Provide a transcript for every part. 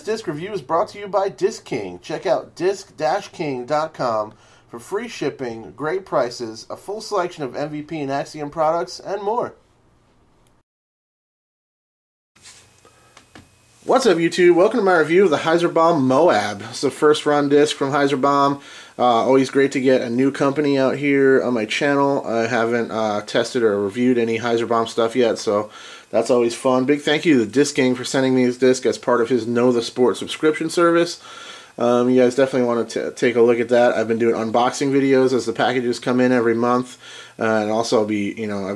This disc review is brought to you by Disc King. Check out disc-king.com for free shipping, great prices, a full selection of MVP and Axiom products, and more. What's up, YouTube? Welcome to my review of the HyzerBomb MOAB. It's the first run disc from HyzerBomb. Always great to get a new company out here on my channel. I haven't tested or reviewed any HyzerBomb stuff yet, so that's always fun. Big thank you to Disc King for sending me this disc as part of his Know the Sport subscription service. You guys definitely want to take a look at that. I've been doing unboxing videos as the packages come in every month, and also I've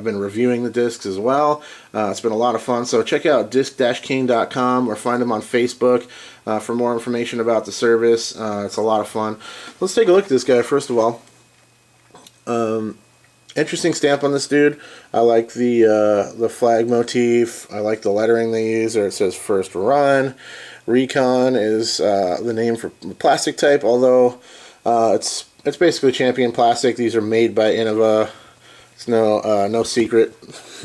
been reviewing the discs as well. It's been a lot of fun. So check out disc-king.com or find them on Facebook for more information about the service. It's a lot of fun. Let's take a look at this guy first of all. Interesting stamp on this dude. I like the flag motif. I like the lettering they use. There it says first run. Recon is the name for the plastic type, although it's basically champion plastic. These are made by Innova. It's no secret,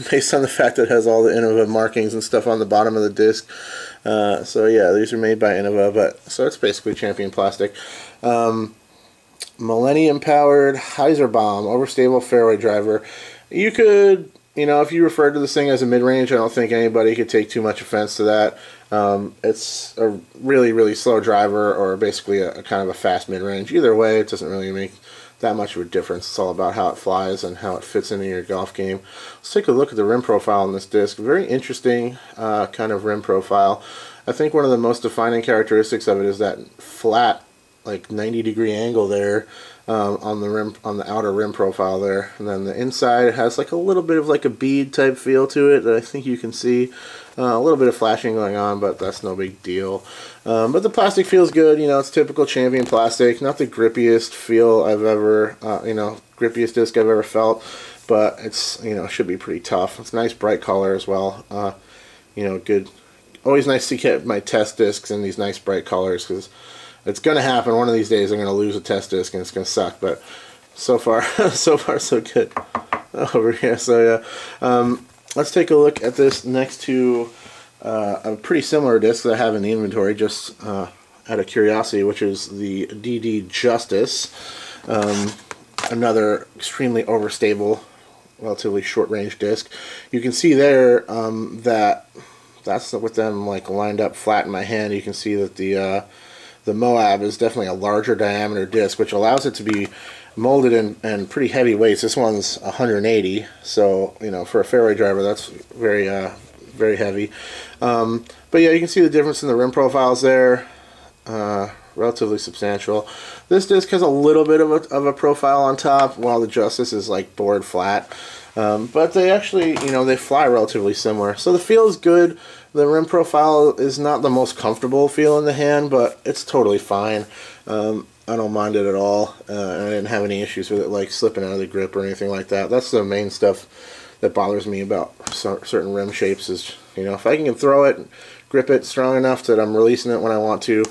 based on the fact that it has all the Innova markings and stuff on the bottom of the disc. So yeah, these are made by Innova, so it's basically champion plastic. Millennium powered HyzerBomb Overstable fairway driver. You could, if you refer to this thing as a mid-range, I don't think anybody could take too much offense to that. It's a really, really slow driver, or basically a kind of a fast mid-range. Either way, it doesn't really make that much of a difference. It's all about how it flies and how it fits into your golf game. Let's take a look at the rim profile on this disc. Very interesting kind of rim profile. I think one of the most defining characteristics of it is that flat, like 90-degree angle there on the rim, on the outer rim profile there, and then the inside it has like a little bit of like a bead type feel to it that I think you can see. A little bit of flashing going on, but that's no big deal. But the plastic feels good. It's typical champion plastic. Not the grippiest feel I've ever, grippiest disc I've ever felt, but it's, should be pretty tough. It's nice bright color as well. Good. Always nice to get my test discs in these nice bright colors, because it's going to happen. One of these days I'm going to lose a test disc and it's going to suck, but so far, so good over here. So yeah, let's take a look at this next to a pretty similar disc that I have in the inventory, just out of curiosity, which is the DD Justice. Another extremely overstable, relatively short-range disc. You can see there that's with them like lined up flat in my hand. You can see that the MOAB is definitely a larger diameter disc, which allows it to be molded in pretty heavy weights. This one's 180, so for a fairway driver that's very very heavy. But yeah, you can see the difference in the rim profiles there. Relatively substantial. This disc has a little bit of a profile on top, while the Justice is like bored flat. But they actually, they fly relatively similar. So the feel is good. The rim profile is not the most comfortable feel in the hand, but it's totally fine. I don't mind it at all. I didn't have any issues with it like slipping out of the grip or anything like that. That's the main stuff that bothers me about certain rim shapes is, if I can throw it, grip it strong enough that I'm releasing it when I want to,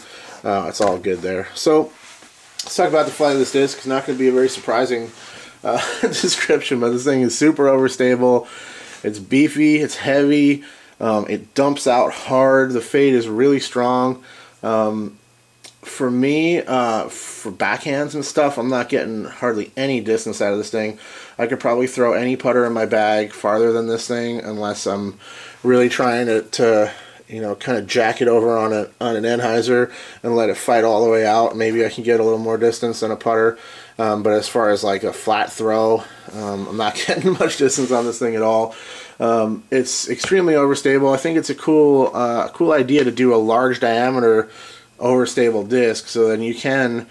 it's all good there. So let's talk about the flight of this disc. It's not going to be a very surprising description, but this thing is super overstable. It's beefy, it's heavy, it dumps out hard, the fade is really strong. For me, for backhands and stuff, I'm not getting hardly any distance out of this thing. I could probably throw any putter in my bag farther than this thing, unless I'm really trying to kind of jack it over on an Anheuser and let it fight all the way out. Maybe I can get a little more distance than a putter. But as far as like a flat throw, I'm not getting much distance on this thing at all. It's extremely overstable. I think it's a cool idea to do a large diameter overstable disc, so then you can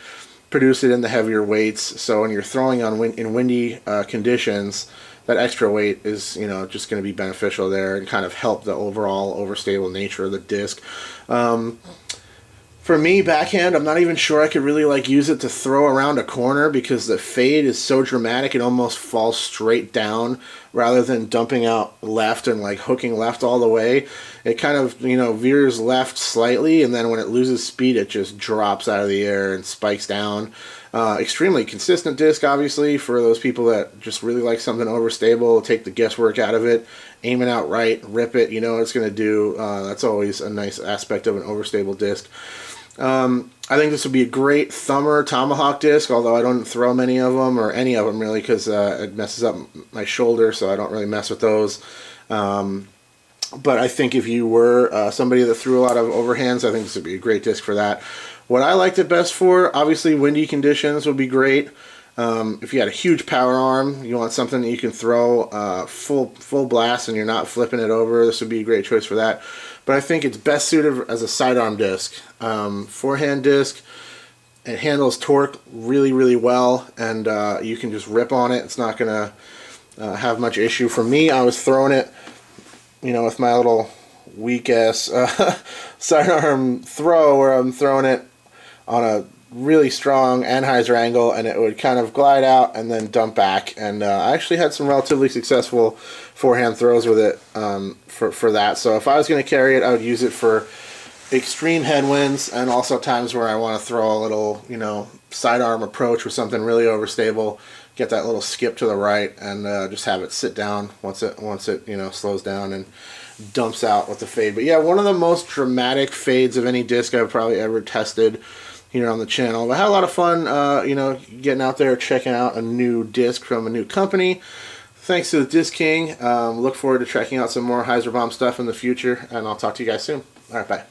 produce it in the heavier weights. So when you're throwing in windy conditions, that extra weight is just going to be beneficial there and kind of help the overall overstable nature of the disc. For me, backhand, I'm not even sure I could really use it to throw around a corner, because the fade is so dramatic it almost falls straight down rather than dumping out left and hooking left all the way. It kind of veers left slightly, and then when it loses speed it just drops out of the air and spikes down. Extremely consistent disc, obviously, for those people that just really like something overstable, take the guesswork out of it, aim it out right, rip it, you know what it's going to do. That's always a nice aspect of an overstable disc. I think this would be a great thumber tomahawk disc, although I don't throw many of them, or any of them really, because it messes up my shoulder, so I don't really mess with those. But I think if you were somebody that threw a lot of overhands, I think this would be a great disc for that. What I liked it best for, obviously windy conditions would be great. If you had a huge power arm, you want something that you can throw full blast and you're not flipping it over, this would be a great choice for that. But I think it's best suited as a sidearm disc. Forehand disc, it handles torque really, really well, and you can just rip on it. It's not going to have much issue. For me, I was throwing it, you know, with my little weak-ass sidearm throw, where I'm throwing it on a really strong Anheuser angle, and it would kind of glide out and then dump back. And I actually had some relatively successful forehand throws with it for that. So if I was going to carry it, I would use it for extreme headwinds, and also times where I want to throw a little, you know, sidearm approach with something really overstable. Get that little skip to the right, and just have it sit down once it you know, slows down and dumps out with the fade. But yeah, one of the most dramatic fades of any disc I've probably ever tested here on the channel. But I had a lot of fun, you know, getting out there, checking out a new disc from a new company. Thanks to the Disc King. Look forward to checking out some more HyzerBomb stuff in the future, and I'll talk to you guys soon. All right, bye.